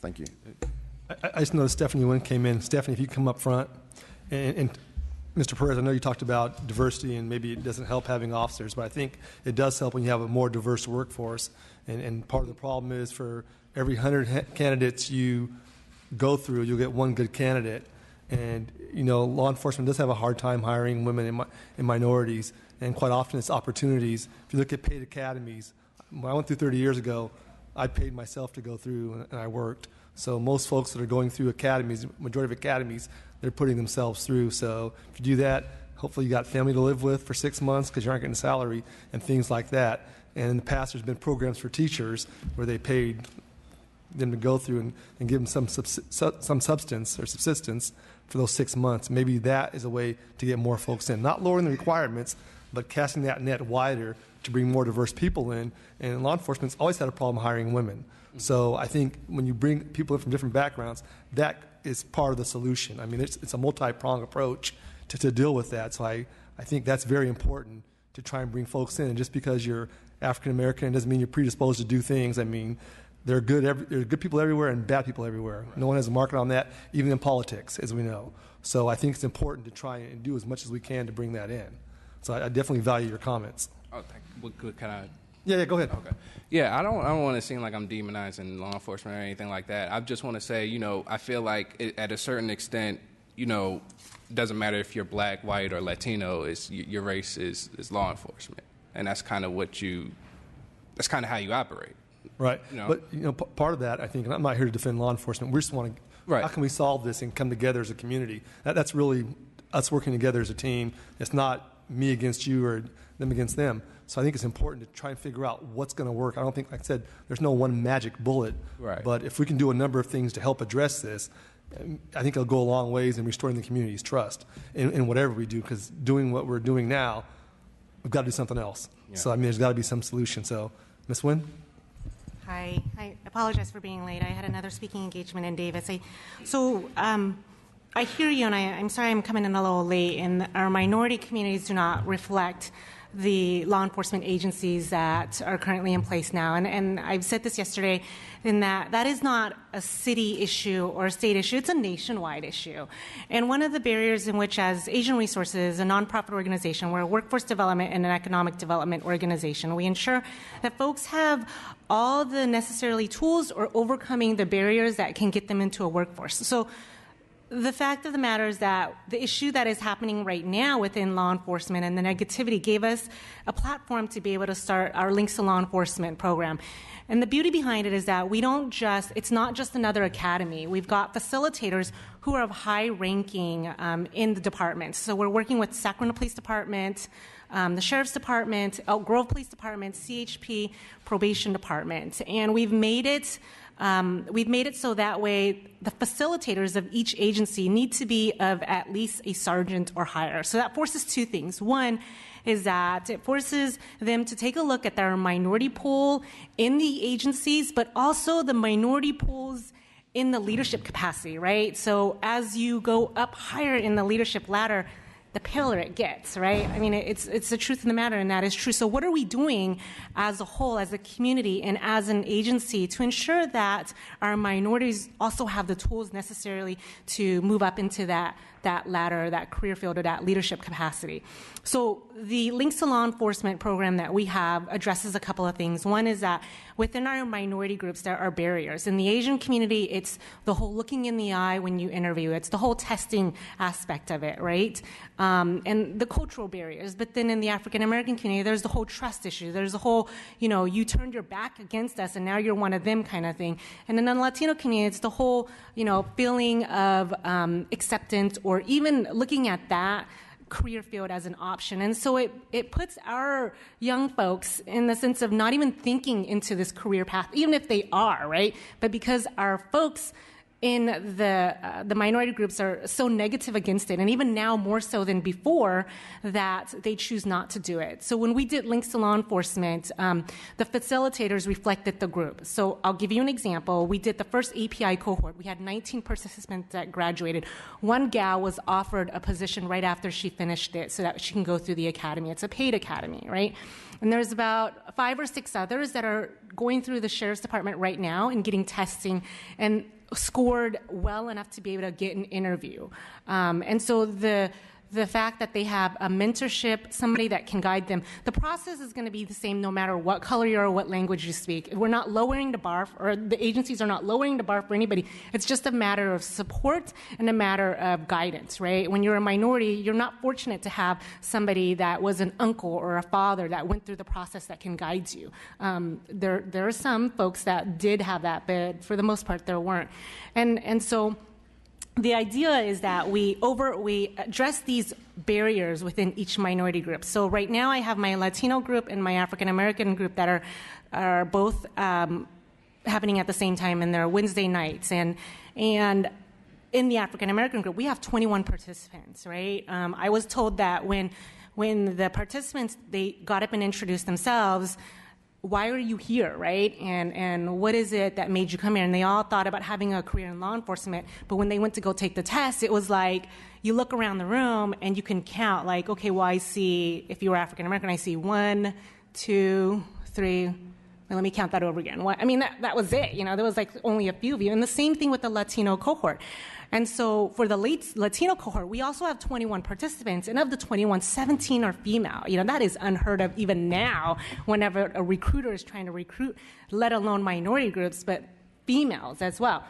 Thank you. I just noticed Stephanie Wynn came in. Stephanie, if you come up front. And Mr. Perez, I know you talked about diversity and maybe it doesn't help having officers, but I think it does help when you have a more diverse workforce. And part of the problem is for every 100 candidates you go through, you'll get one good candidate. And, law enforcement does have a hard time hiring women and minorities. And quite often it's opportunities. If you look at paid academies, when I went through 30 years ago, I paid myself to go through and I worked. So most folks that are going through academies, majority of academies, they're putting themselves through. So if you do that, hopefully you got family to live with for 6 months because you aren't getting a salary and things like that. And in the past, there's been programs for teachers where they paid them to go through and give them some substance or subsistence for those 6 months. Maybe that is a way to get more folks in. Not lowering the requirements, but casting that net wider to bring more diverse people in. And law enforcement's always had a problem hiring women. So I think when you bring people in from different backgrounds, that is part of the solution. I mean, it's a multi-pronged approach to deal with that. So I think that's very important to try and bring folks in. And just because you're African American doesn't mean you're predisposed to do things. I mean, there are good people everywhere and bad people everywhere. Right. No one has a market on that, even in politics, as we know. So I think it's important to try and do as much as we can to bring that in. So I definitely value your comments. Oh, thank you. Can I? Yeah, go ahead. Okay. Yeah, I don't want to seem like I'm demonizing law enforcement or anything like that. I just want to say, I feel like at a certain extent, doesn't matter if you're black, white, or Latino, your race is law enforcement. And that's kind of that's kind of how you operate. Right. But, part of that, I think, and I'm not here to defend law enforcement, we just want to, how can we solve this and come together as a community? That's really us working together as a team. It's not me against you or them against them. So I think it's important to try and figure out what's going to work. I don't think, like I said, there's no one magic bullet. Right. But if we can do a number of things to help address this, I think it'll go a long ways in restoring the community's trust in whatever we do, because doing what we're doing now, we've got to do something else. Yeah. So, there's got to be some solution. So, Ms. Wynn? Hi. I apologize for being late. I had another speaking engagement in Davis. I hear you, and I'm sorry I'm coming in a little late, and our minority communities do not reflect the law enforcement agencies that are currently in place now. And I've said this yesterday, in that is not a city issue or a state issue, it's a nationwide issue. And one of the barriers in which, as Asian Resources, a nonprofit organization, we're a workforce development and an economic development organization, we ensure that folks have all the necessary tools or overcoming the barriers that can get them into a workforce. So the fact of the matter is that the issue that is happening right now within law enforcement and the negativity gave us a platform to be able to start our Links to Law Enforcement program. And the beauty behind it is that it's not just another academy. We've got facilitators who are of high ranking in the department. So we're working with Sacramento Police Department, the Sheriff's Department, Elk Grove Police Department, CHP Probation Department. And we've made it so that way the facilitators of each agency need to be of at least a sergeant or higher. So that forces two things. One is that it forces them to take a look at their minority pool in the agencies, but also the minority pools in the leadership capacity, right? So as you go up higher in the leadership ladder, the paler it gets, right? It's the truth of the matter, and that is true. So what are we doing as a whole, as a community, and as an agency to ensure that our minorities also have the tools necessarily to move up into that ladder, that career field, or that leadership capacity? So the Links to Law Enforcement program that we have addresses a couple of things. One is that within our minority groups, there are barriers. In the Asian community, it's the whole looking in the eye when you interview. It's the whole testing aspect of it, right? And the cultural barriers. But then in the African American community, there's the whole trust issue. There's the whole, you turned your back against us and now you're one of them kind of thing. And in the Latino community, it's the whole, feeling of acceptance, or even looking at that career field as an option. And so it puts our young folks in the sense of not even thinking into this career path, even if they are, right? But because our folks in the minority groups are so negative against it, and even now more so than before, that they choose not to do it. So when we did Links to Law Enforcement, the facilitators reflected the group. So I'll give you an example. We did the first API cohort. We had 19 participants that graduated. One gal was offered a position right after she finished it so that she can go through the academy. It's a paid academy, right? And there's about 5 or 6 others that are going through the Sheriff's Department right now and getting testing and scored well enough to be able to get an interview. And so the fact that they have a mentorship, somebody that can guide them, the process is going to be the same no matter what color you are or what language you speak. We're not lowering the bar, or the agencies are not lowering the bar for anybody. It's just a matter of support and a matter of guidance, right? When you're a minority, you're not fortunate to have somebody that was an uncle or a father that went through the process that can guide you. There are some folks that did have that, but for the most part, there weren't. And so the idea is that we address these barriers within each minority group. So right now I have my Latino group and my African American group that are both happening at the same time, and they're Wednesday nights. And in the African American group, we have 21 participants, right? I was told that when the participants, they got up and introduced themselves, why are you here, right? And what is it that made you come here? And they all thought about having a career in law enforcement, but when they went to go take the test, it was like, you look around the room and you can count, like, okay, well, I see, if you were African American, I see 1, 2, 3, well, let me count that over again. I mean, that was it, there was like only a few of you. And the same thing with the Latino cohort. And so for the Latino cohort, we also have 21 participants, and of the 21, 17 are female. That is unheard of even now whenever a recruiter is trying to recruit, let alone minority groups, but females as well.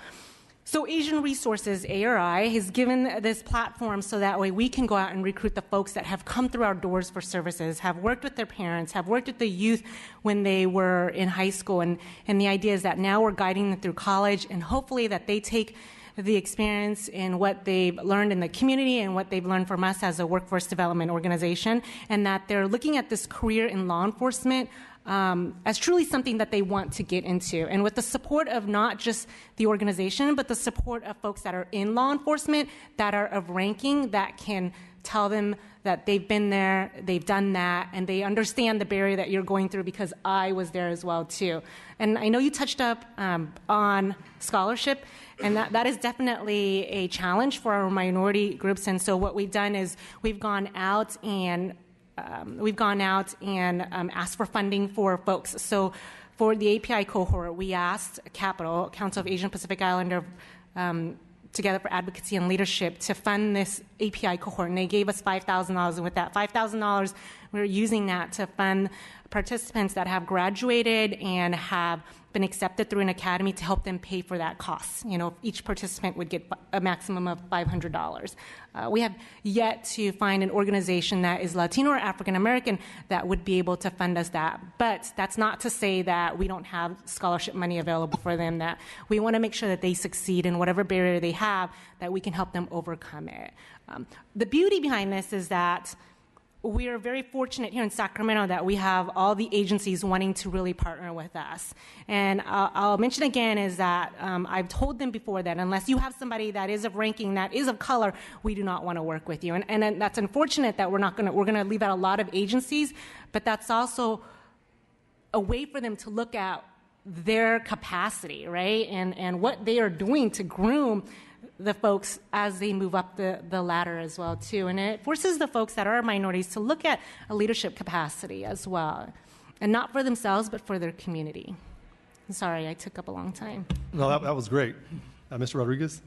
So Asian Resources, ARI, has given this platform so that way we can go out and recruit the folks that have come through our doors for services, have worked with their parents, have worked with the youth when they were in high school. And the idea is that now we're guiding them through college, and hopefully that they take the experience in what they've learned in the community and what they've learned from us as a workforce development organization, and that they're looking at this career in law enforcement as truly something that they want to get into. And with the support of not just the organization, but the support of folks that are in law enforcement, that are of ranking, that can tell them that they've been there, they've done that, and they understand the barrier that you're going through, because I was there as well too. And I know you touched up on scholarship, and that is definitely a challenge for our minority groups. And so what we've done is we've gone out and asked for funding for folks. So for the API cohort, we asked Capital, Council of Asian Pacific Islander, Together for Advocacy and Leadership, to fund this API cohort, and they gave us $5,000. And with that $5,000, we're using that to fund participants that have graduated and have been accepted through an academy to help them pay for that cost. Each participant would get a maximum of $500. We have yet to find an organization that is Latino or African American that would be able to fund us that. But that's not to say that we don't have scholarship money available for them, that we want to make sure that they succeed in whatever barrier they have, that we can help them overcome it. The beauty behind this is that we are very fortunate here in Sacramento that we have all the agencies wanting to really partner with us. And I'll mention again is that I've told them before that unless you have somebody that is of ranking, that is of color, we do not want to work with you. And that's unfortunate that we're going to leave out a lot of agencies, but that's also a way for them to look at their capacity, right? And what they are doing to groom the folks as they move up the ladder as well too. And it forces the folks that are minorities to look at a leadership capacity as well, and not for themselves but for their community. I'm sorry, I took up a long time. No, that was great. Mr. Rodriguez?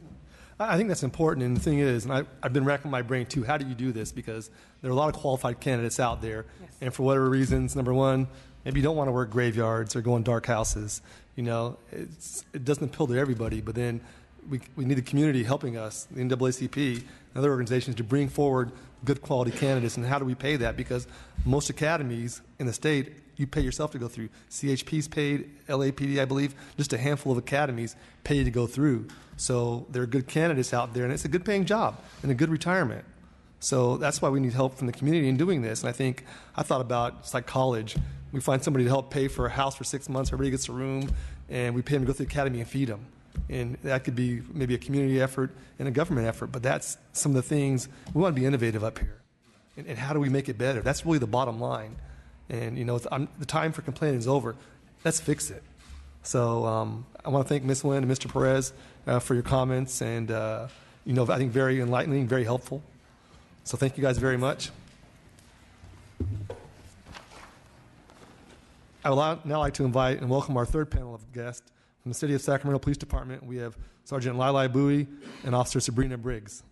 I think that's important, and the thing is, and I've been racking my brain too, how do you do this? Because there are a lot of qualified candidates out there, yes. And for whatever reasons, number one, maybe you don't want to work graveyards or go in dark houses. It doesn't appeal to everybody, but then we need the community helping us, the NAACP and other organizations, to bring forward good quality candidates. And how do we pay that? Because most academies in the state, you pay yourself to go through. CHP's paid, LAPD, I believe, just a handful of academies pay to go through. So there are good candidates out there, and it's a good paying job and a good retirement. So that's why we need help from the community in doing this. And I thought about, it's like college. We find somebody to help pay for a house for 6 months, everybody gets a room, and we pay them to go through the academy and feed them. And that could be maybe a community effort and a government effort, but that's some of the things we want to be innovative up here. And how do we make it better? That's really the bottom line. And, the time for complaining is over. Let's fix it. So I want to thank Ms. Nguyen and Mr. Perez for your comments, and, I think very enlightening, very helpful. So thank you guys very much. I would now like to invite and welcome our third panel of guests. From the City of Sacramento Police Department, we have Sergeant Lili Bowie and Officer Sabrina Briggs.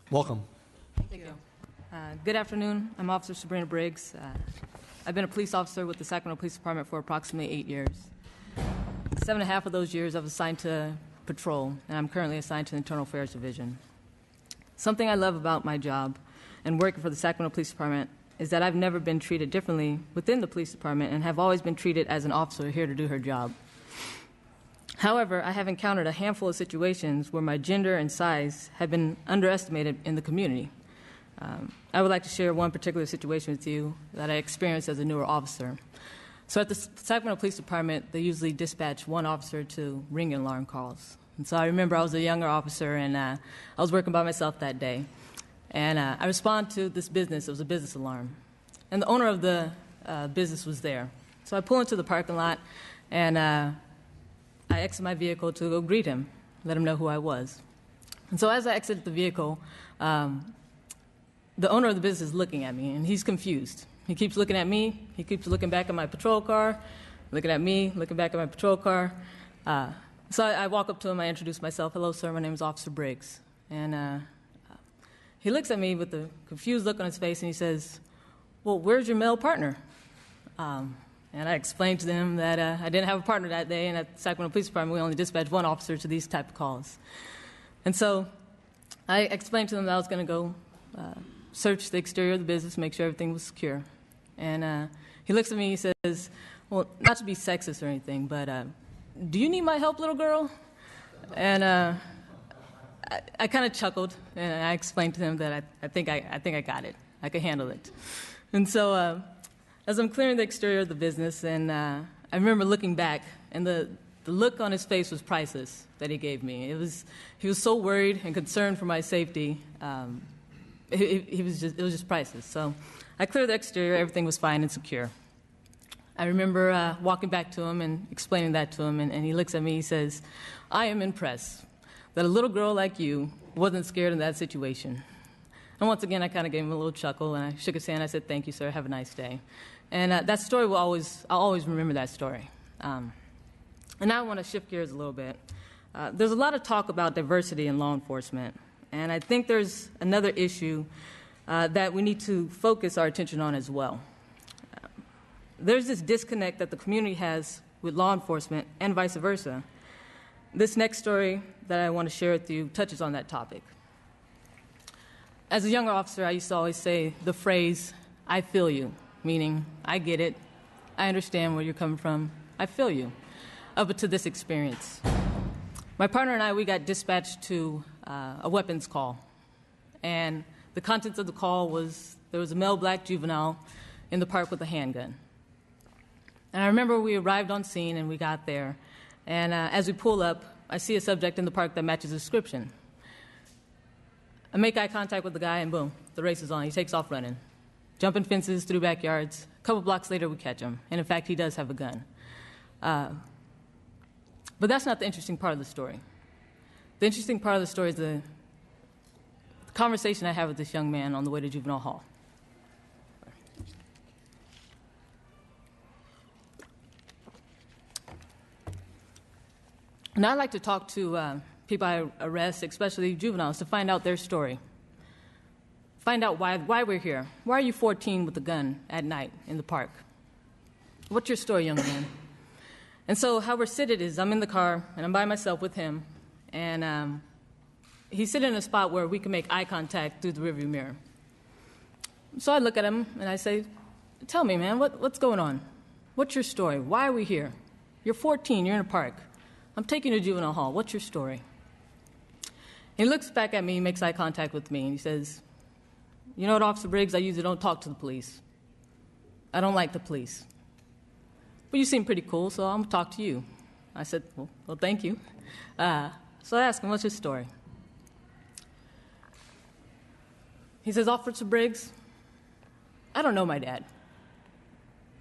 Welcome. Thank you. Good afternoon. I'm Officer Sabrina Briggs. I've been a police officer with the Sacramento Police Department for approximately 8 years. 7.5 of those years I was assigned to patrol, and I'm currently assigned to the Internal Affairs Division. Something I love about my job and working for the Sacramento Police Department is that I've never been treated differently within the police department and have always been treated as an officer here to do her job. However, I have encountered a handful of situations where my gender and size have been underestimated in the community. I would like to share one particular situation with you that I experienced as a newer officer. So at the Sacramento Police Department, they usually dispatch one officer to ring and alarm calls. And so I remember I was a younger officer, and I was working by myself that day. And I responded to this business. It was a business alarm. And the owner of the business was there. So I pull into the parking lot, and I exit my vehicle to go greet him, let him know who I was. And so as I exited the vehicle, the owner of the business is looking at me, and he's confused. He keeps looking at me. He keeps looking back at my patrol car, looking at me, looking back at my patrol car. So I walk up to him. I introduce myself. Hello, sir. My name is Officer Briggs. And he looks at me with a confused look on his face, and he says, well, where's your male partner? And I explained to them that I didn't have a partner that day, and at the Sacramento Police Department, we only dispatch one officer to these type of calls. And so I explained to them that I was going to go search the exterior of the business, make sure everything was secure. And he looks at me, he says, well, not to be sexist or anything, but do you need my help, little girl? And I kind of chuckled, and I explained to him that I think I got it. I could handle it. And so as I'm clearing the exterior of the business, and I remember looking back, and the look on his face was priceless that he gave me. He was so worried and concerned for my safety. It was just priceless. So I cleared the exterior. Everything was fine and secure. I remember walking back to him and explaining that to him, and he looks at me. He says, I am impressed that a little girl like you wasn't scared in that situation. And once again, I kind of gave him a little chuckle, and I shook his hand. I said, thank you, sir. Have a nice day. And that story I'll always remember that story. And now I want to shift gears a little bit. There's a lot of talk about diversity in law enforcement. And I think there's another issue that we need to focus our attention on as well. There's this disconnect that the community has with law enforcement and vice versa. This next story that I want to share with you touches on that topic. As a younger officer, I used to always say the phrase, I feel you, meaning I get it, I understand where you're coming from, I feel you, up to this experience. My partner and I, we got dispatched to a weapons call. And the contents of the call was there was a male black juvenile in the park with a handgun. And I remember we arrived on scene and we got there. And as we pull up, I see a subject in the park that matches the description. I make eye contact with the guy and boom, the race is on. He takes off running. Jumping fences, through backyards. A couple blocks later, we catch him. And in fact, he does have a gun. But that's not the interesting part of the story. The interesting part of the story is the conversation I had with this young man on the way to juvenile hall. And I like to talk to people I arrest, especially juveniles, to find out their story. Find out why we're here. Why are you 14 with a gun at night in the park? What's your story, young man? And so how we're seated is I'm in the car, and I'm by myself with him, and he's sitting in a spot where we can make eye contact through the rearview mirror. So I look at him, and I say, tell me, man, what's going on? What's your story? Why are we here? You're 14, you're in a park. I'm taking you to juvenile hall. What's your story? He looks back at me, makes eye contact with me, and he says, "You know what, Officer Briggs, I usually don't talk to the police. I don't like the police. But you seem pretty cool, so I'm going to talk to you." I said, well, thank you. So I asked him, what's his story? He says, "Officer Briggs, I don't know my dad.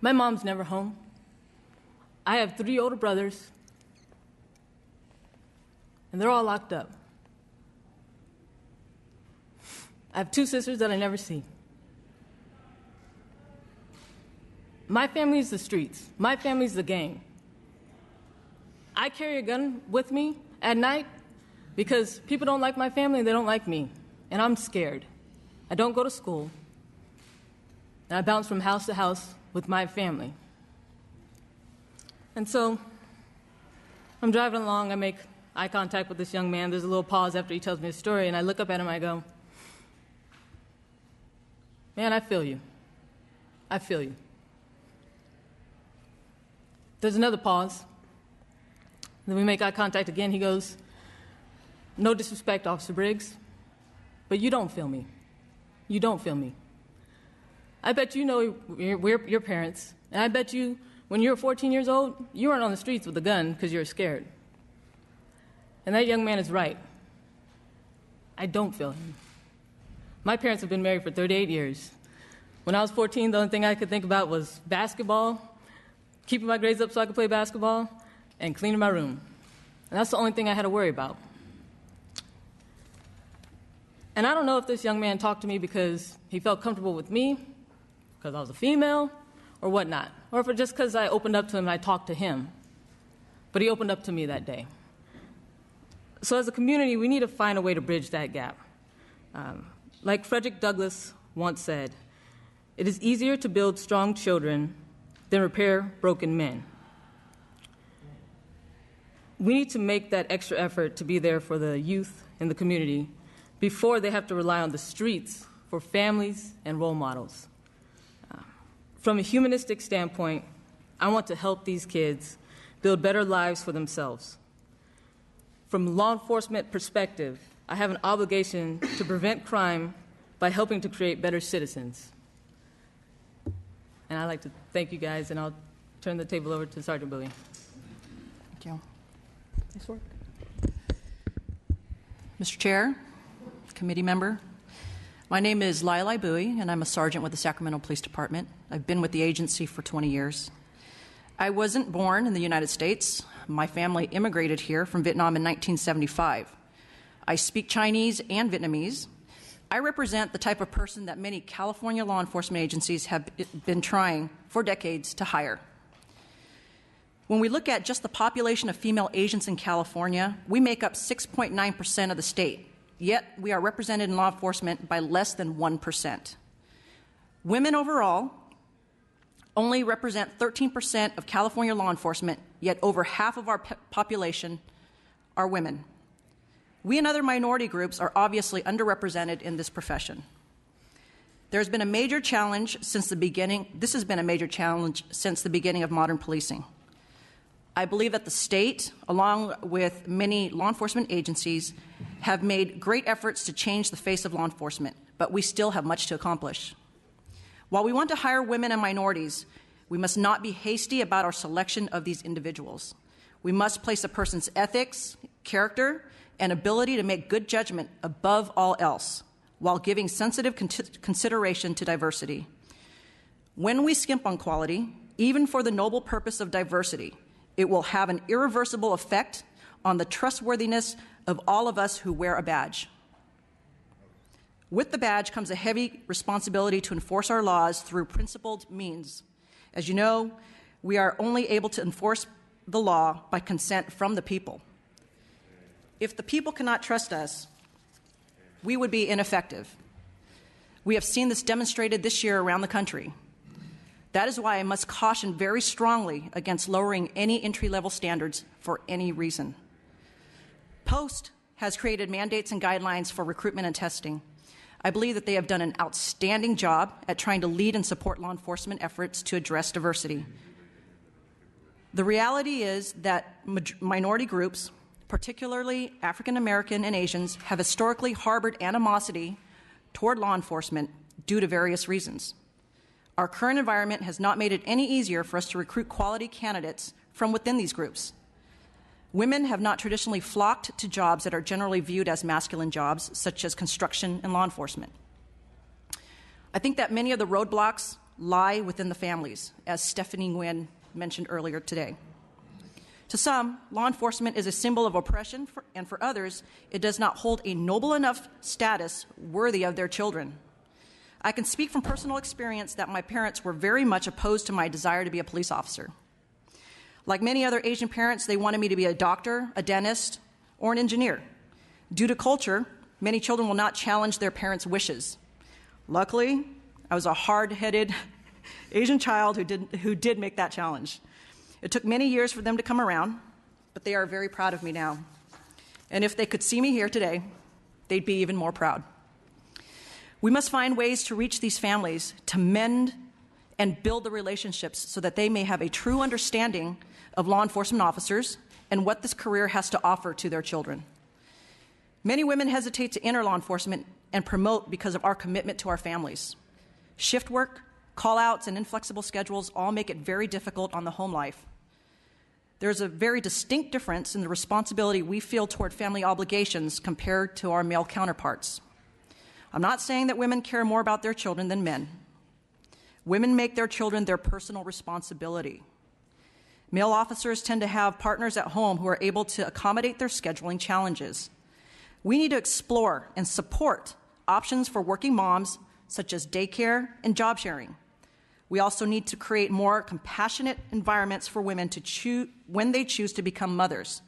My mom's never home. I have 3 older brothers, and they're all locked up. I have 2 sisters that I never see. My family's the streets. My family's the gang. I carry a gun with me at night because people don't like my family and they don't like me, and I'm scared. I don't go to school, and I bounce from house to house with my family." And so I'm driving along. I make eye contact with this young man. There's a little pause after he tells me his story, and I look up at him. I go, "Man, I feel you. I feel you." There's another pause. Then we make eye contact again. He goes, "No disrespect, Officer Briggs, but you don't feel me. You don't feel me. I bet you know we're your parents, and I bet you when you were 14 years old, you weren't on the streets with a gun because you were scared." And that young man is right. I don't feel him. My parents have been married for 38 years. When I was 14, the only thing I could think about was basketball, keeping my grades up so I could play basketball, and cleaning my room. And that's the only thing I had to worry about. And I don't know if this young man talked to me because he felt comfortable with me, because I was a female, or whatnot, or if it's just because I opened up to him and I talked to him. But he opened up to me that day. So as a community, we need to find a way to bridge that gap. Like Frederick Douglass once said, "It is easier to build strong children than repair broken men." We need to make that extra effort to be there for the youth in the community before they have to rely on the streets for families and role models. From a humanistic standpoint, I want to help these kids build better lives for themselves. From a law enforcement perspective, I have an obligation to prevent crime by helping to create better citizens. And I'd like to thank you guys, and I'll turn the table over to Sergeant Bowie. Thank you. Mr. Chair, committee member, my name is Lili Bowie, and I'm a sergeant with the Sacramento Police Department. I've been with the agency for 20 years. I wasn't born in the United States. My family immigrated here from Vietnam in 1975. I speak Chinese and Vietnamese. I represent the type of person that many California law enforcement agencies have been trying for decades to hire. When we look at just the population of female agents in California, we make up 6.9% of the state, yet we are represented in law enforcement by less than 1%. Women overall only represent 13% of California law enforcement, yet over half of our population are women. We and other minority groups are obviously underrepresented in this profession. There's been a major challenge since the beginning. This has been a major challenge since the beginning of modern policing. I believe that the state, along with many law enforcement agencies, have made great efforts to change the face of law enforcement, but we still have much to accomplish. While we want to hire women and minorities, we must not be hasty about our selection of these individuals. We must place a person's ethics, character, and ability to make good judgment above all else, while giving sensitive consideration to diversity. When we skimp on quality, even for the noble purpose of diversity, it will have an irreversible effect on the trustworthiness of all of us who wear a badge. With the badge comes a heavy responsibility to enforce our laws through principled means. As you know, we are only able to enforce the law by consent from the people. If the people cannot trust us, we would be ineffective. We have seen this demonstrated this year around the country. That is why I must caution very strongly against lowering any entry-level standards for any reason. Post has created mandates and guidelines for recruitment and testing. I believe that they have done an outstanding job at trying to lead and support law enforcement efforts to address diversity. The reality is that minority groups, particularly African American and Asians, have historically harbored animosity toward law enforcement due to various reasons. Our current environment has not made it any easier for us to recruit quality candidates from within these groups. Women have not traditionally flocked to jobs that are generally viewed as masculine jobs, such as construction and law enforcement. I think that many of the roadblocks lie within the families, as Stephanie Nguyen mentioned earlier today. To some, law enforcement is a symbol of oppression, and for others, it does not hold a noble enough status worthy of their children. I can speak from personal experience that my parents were very much opposed to my desire to be a police officer. Like many other Asian parents, they wanted me to be a doctor, a dentist, or an engineer. Due to culture, many children will not challenge their parents' wishes. Luckily, I was a hard-headed Asian child who did make that challenge. It took many years for them to come around, but they are very proud of me now. And if they could see me here today, they'd be even more proud. We must find ways to reach these families, to mend and build the relationships so that they may have a true understanding of law enforcement officers and what this career has to offer to their children. Many women hesitate to enter law enforcement and promote because of our commitment to our families. Shift work, call-outs, and inflexible schedules all make it very difficult on the home life. There's a very distinct difference in the responsibility we feel toward family obligations compared to our male counterparts. I'm not saying that women care more about their children than men. Women make their children their personal responsibility. Male officers tend to have partners at home who are able to accommodate their scheduling challenges. We need to explore and support options for working moms, such as daycare and job sharing. We also need to create more compassionate environments for women to choose when they choose to become mothers.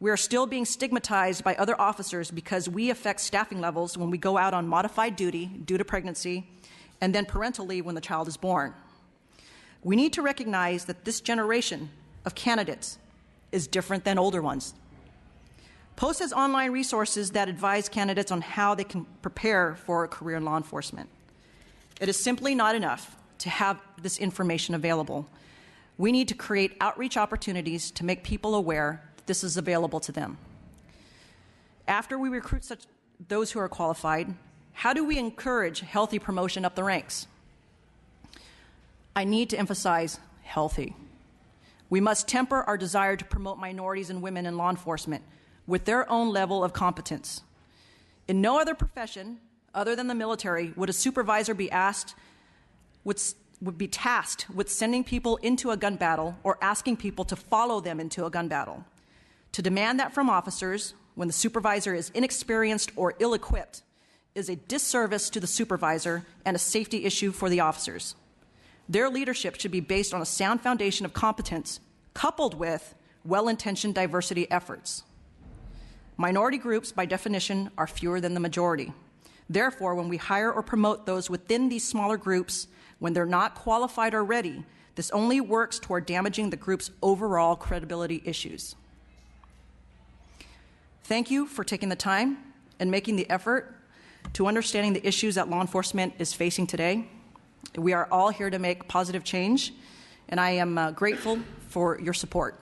We are still being stigmatized by other officers because we affect staffing levels when we go out on modified duty due to pregnancy and then parental leave when the child is born. We need to recognize that this generation of candidates is different than older ones. Post has online resources that advise candidates on how they can prepare for a career in law enforcement. It is simply not enough to have this information available. We need to create outreach opportunities to make people aware that this is available to them. After we recruit those who are qualified, how do we encourage healthy promotion up the ranks? I need to emphasize healthy. We must temper our desire to promote minorities and women in law enforcement with their own level of competence. In no other profession other than the military would a supervisor be would be tasked with sending people into a gun battle or asking people to follow them into a gun battle. To demand that from officers when the supervisor is inexperienced or ill-equipped is a disservice to the supervisor and a safety issue for the officers. Their leadership should be based on a sound foundation of competence coupled with well-intentioned diversity efforts. Minority groups, by definition, are fewer than the majority. Therefore, when we hire or promote those within these smaller groups, when they're not qualified or ready, this only works toward damaging the group's overall credibility issues. Thank you for taking the time and making the effort to understanding the issues that law enforcement is facing today. We are all here to make positive change, and I am grateful for your support.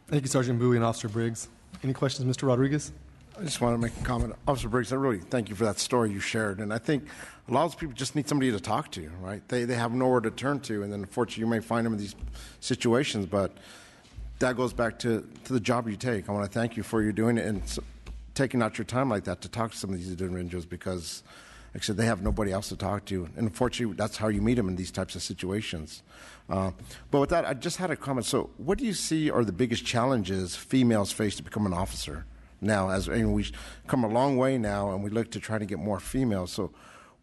Thank you, Sergeant Bowie and Officer Briggs. Any questions, Mr. Rodriguez? I just want to make a comment. Officer Briggs, I really thank you for that story you shared. And I think a lot of people just need somebody to talk to, right? They have nowhere to turn to. And then, unfortunately, you may find them in these situations. But that goes back to the job you take. I want to thank you for your doing it and taking out your time like that to talk to some of these individuals because, like I said, they have nobody else to talk to. And unfortunately, that's how you meet them in these types of situations. But with that, I just had a comment. So what do you see are the biggest challenges females face to become an officer? Now, we've come a long way now, and we look to try to get more females. So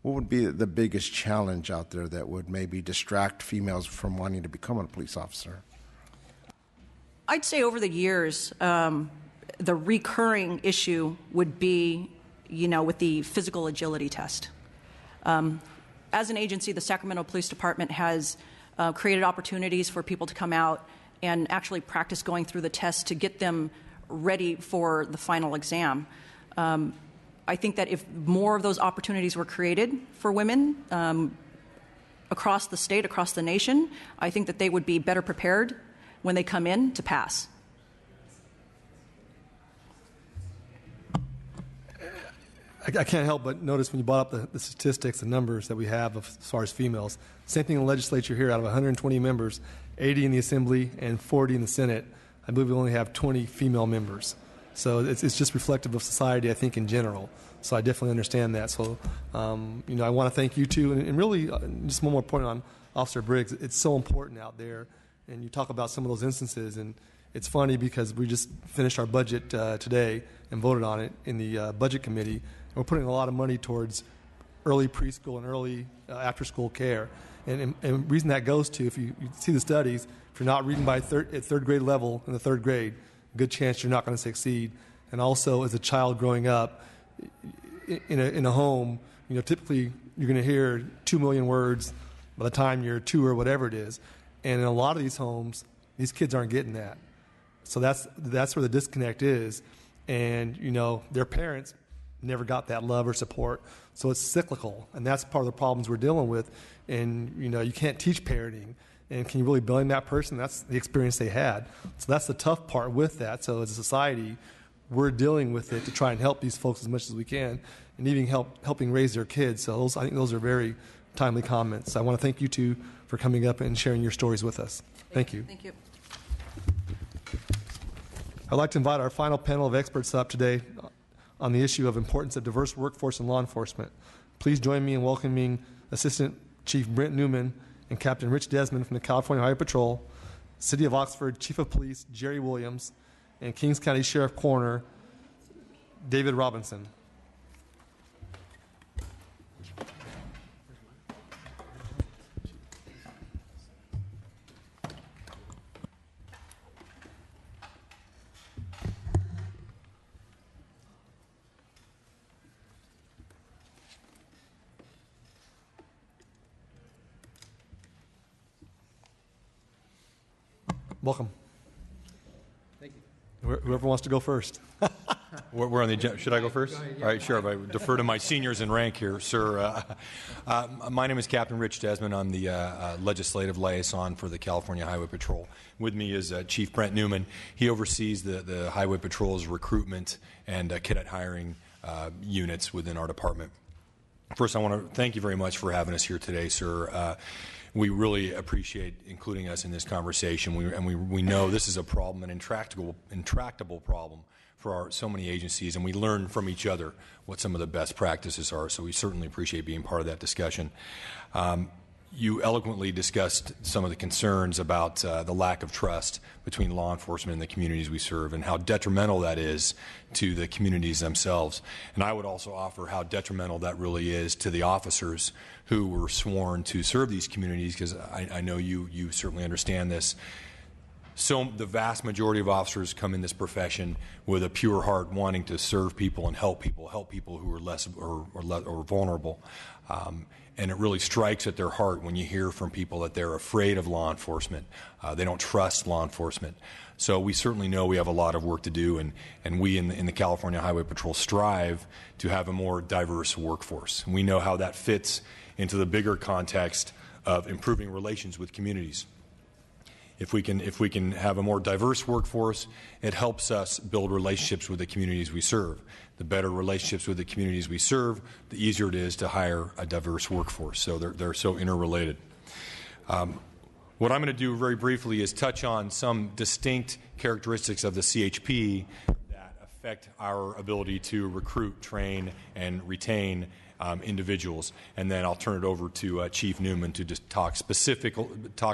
what would be the biggest challenge out there that would maybe distract females from wanting to become a police officer? I'd say over the years, the recurring issue would be, with the physical agility test. As an agency, the Sacramento Police Department has created opportunities for people to come out and actually practice going through the test to get them ready for the final exam. I think that if more of those opportunities were created for women across the state, across the nation, I think that they would be better prepared when they come in to pass. I can't help but notice when you brought up the statistics, the numbers that we have as far as females. Same thing in the legislature here. Out of 120 members, 80 in the Assembly and 40 in the Senate. I believe we only have 20 female members. So it's just reflective of society, I think, in general. So I definitely understand that. So, I want to thank you too. And really, just one more point on Officer Briggs. It's so important out there. And you talk about some of those instances. And it's funny because we just finished our budget today and voted on it in the Budget Committee. And we're putting a lot of money towards early preschool and early after-school care. And the reason that goes to, if you see the studies, if you're not reading at third grade level in the third grade, good chance you're not going to succeed. And also, as a child growing up in a home, typically you're going to hear 2 million words by the time you're 2 or whatever it is. And in a lot of these homes, these kids aren't getting that. So that's where the disconnect is. And, their parents never got that love or support. So it's cyclical, and that's part of the problems we're dealing with. And, you can't teach parenting. And can you really blame that person? That's the experience they had. So that's the tough part with that. So as a society, we're dealing with it to try and help these folks as much as we can, and even helping raise their kids. So I think those are very timely comments. So I want to thank you two for coming up and sharing your stories with us. Thank you. Thank you. I'd like to invite our final panel of experts up today on the issue of importance of diverse workforce in law enforcement. Please join me in welcoming Assistant Chief Brent Newman and Captain Rich Desmond from the California Highway Patrol, City of Oxford Chief of Police Jerry Williams, and Kings County Sheriff Coroner David Robinson. Welcome. Thank you. Whoever wants to go first. We're on the agenda. Should I go first? All right, sure. I defer to my seniors in rank here, sir. My name is Captain Rich Desmond. I'm the legislative liaison for the California Highway Patrol. With me is Chief Brent Newman. He oversees the Highway Patrol's recruitment and cadet hiring units within our department. First, I want to thank you very much for having us here today, sir. We really appreciate including us in this conversation. We know this is a problem, an intractable problem for so many agencies, and we learn from each other what some of the best practices are. So we certainly appreciate being part of that discussion. You eloquently discussed some of the concerns about the lack of trust between law enforcement and the communities we serve, and how detrimental that is to the communities themselves. And I would also offer how detrimental that really is to the officers who were sworn to serve these communities, because I know you certainly understand this. So the vast majority of officers come in this profession with a pure heart, wanting to serve people and help people who are less or vulnerable. And it really strikes at their heart when you hear from people that they're afraid of law enforcement. They don't trust law enforcement. So we certainly know we have a lot of work to do, and we in the California Highway Patrol strive to have a more diverse workforce. And we know how that fits into the bigger context of improving relations with communities. If we can have a more diverse workforce, it helps us build relationships with the communities we serve. The better relationships with the communities we serve, the easier it is to hire a diverse workforce. So they're so interrelated. What I'm going to do very briefly is touch on some distinct characteristics of the CHP that affect our ability to recruit, train, and retain individuals, and then I'll turn it over to Chief Newman to just talk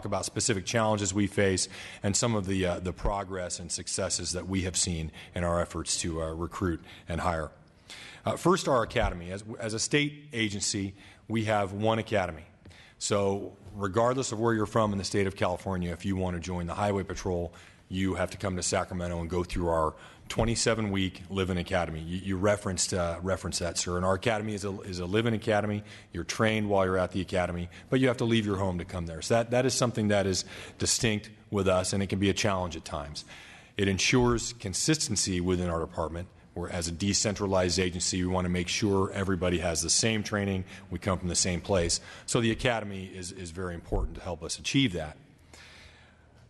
about specific challenges we face and some of the progress and successes that we have seen in our efforts to recruit and hire. First, our academy. As a state agency, we have one academy. So regardless of where you're from in the state of California, if you want to join the Highway Patrol, you have to come to Sacramento and go through our 27-week live-in academy. You referenced that, sir. And our academy is a live-in academy. You're trained while you're at the academy, but you have to leave your home to come there. So that is something that is distinct with us, and it can be a challenge at times. It ensures consistency within our department. We're, as a decentralized agency, we want to make sure everybody has the same training. We come from the same place. So the academy is very important to help us achieve that.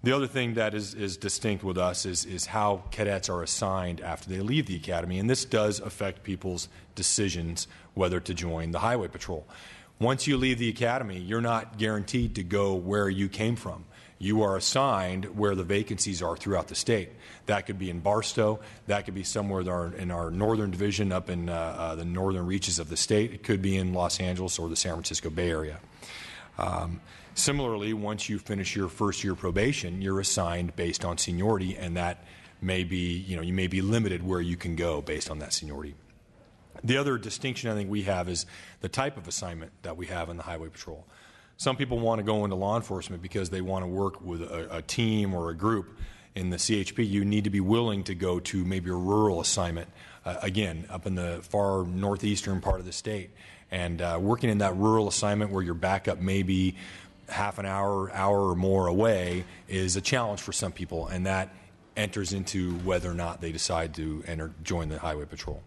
The other thing that is distinct with us is how cadets are assigned after they leave the academy, and this does affect people's decisions whether to join the Highway Patrol. Once you leave the academy, you're not guaranteed to go where you came from. You are assigned where the vacancies are throughout the state. That could be in Barstow. That could be somewhere in our northern division up in the northern reaches of the state. It could be in Los Angeles or the San Francisco Bay Area. Similarly, once you finish your first year probation, you're assigned based on seniority, and that may be, you may be limited where you can go based on that seniority. The other distinction I think we have is the type of assignment that we have in the Highway Patrol. Some people want to go into law enforcement because they want to work with a team or a group. In the CHP, you need to be willing to go to maybe a rural assignment, again, up in the far northeastern part of the state. And working in that rural assignment where your backup may be half an hour or more away is a challenge for some people, and that enters into whether or not they decide to join the Highway Patrol.